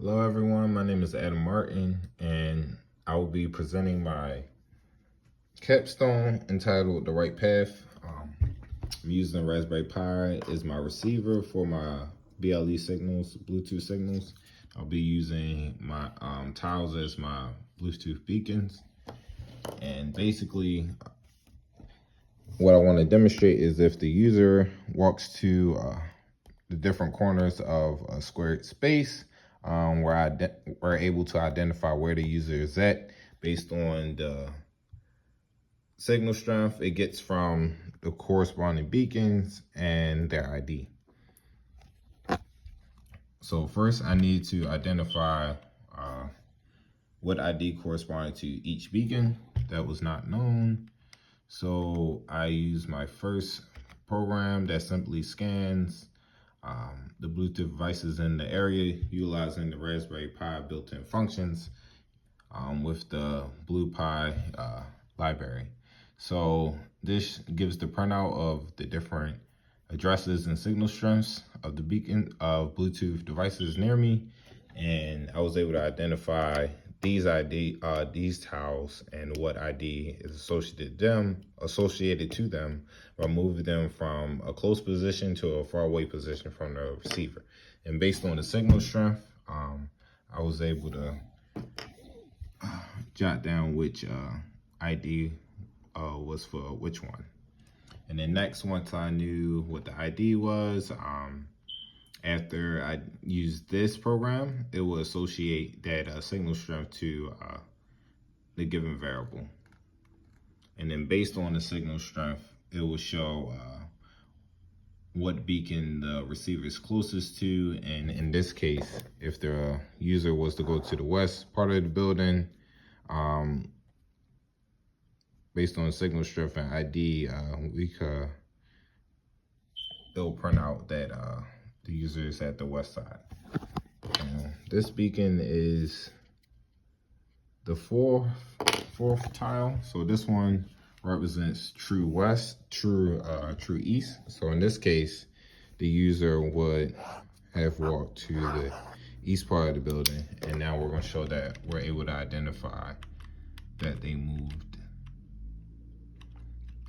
Hello everyone, my name is Adam Martin and I will be presenting my capstone entitled The Right Path. I'm using Raspberry Pi as my receiver for my BLE signals, Bluetooth signals. I'll be using my tiles as my Bluetooth beacons. And basically what I want to demonstrate is if the user walks to the different corners of a squared space, we're able to identify where the user is at based on the signal strength it gets from the corresponding beacons and their ID. So first I need to identify what ID corresponded to each beacon. That was not known. So I use my first program that simply scans the Bluetooth devices in the area utilizing the Raspberry Pi built-in functions with the BluePi library. So this gives the printout of the different addresses and signal strengths of the beacon of Bluetooth devices near me, and I was able to identify these tiles and what ID is associated to them by moving them from a close position to a far away position from the receiver. And based on the signal strength, I was able to jot down which ID was for which one. And then next, once I knew what the ID was, after I used this program, it will associate that signal strength to the given variable. And then based on the signal strength, it will show what beacon the receiver is closest to. And in this case, if the user was to go to the west part of the building, based on the signal strength and ID, it'll print out that the user is at the west side. This beacon is the fourth tile. So this one represents true west, true east. So in this case, the user would have walked to the east part of the building, and now we're going to show that we're able to identify that they moved.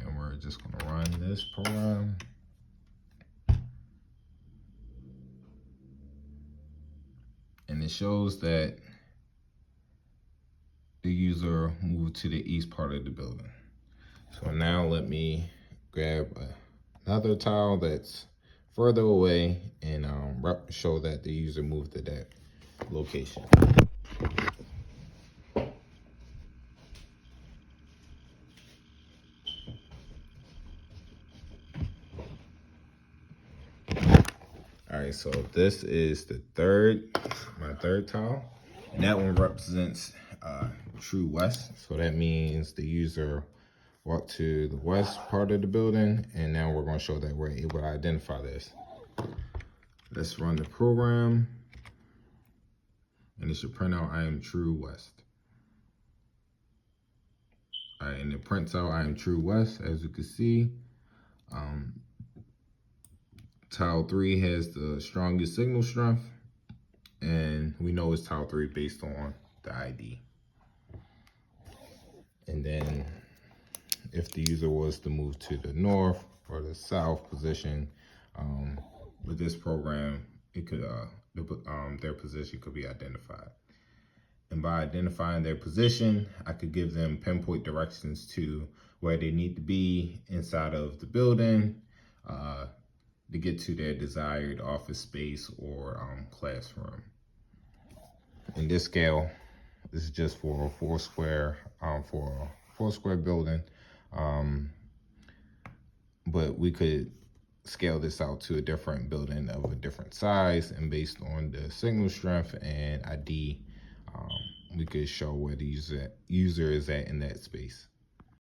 And we're just going to run this program. And it shows that the user moved to the east part of the building. So now let me grab another tile that's further away and show that the user moved to that location. All right, so this is my third tile. And that one represents true west. So that means the user walked to the west part of the building, and now we're going to show that we're able to identify this. Let's run the program, and it should print out I am true west. All right, and it prints out I am true west, as you can see. Tile 3 has the strongest signal strength, and we know it's tile 3 based on the ID. And then if the user was to move to the north or the south position, with this program, it could their position could be identified. And by identifying their position, I could give them pinpoint directions to where they need to be inside of the building to get to their desired office space or classroom. In this scale, this is just for a four square building, but we could scale this out to a different building of a different size, and based on the signal strength and ID, we could show where the user is at in that space.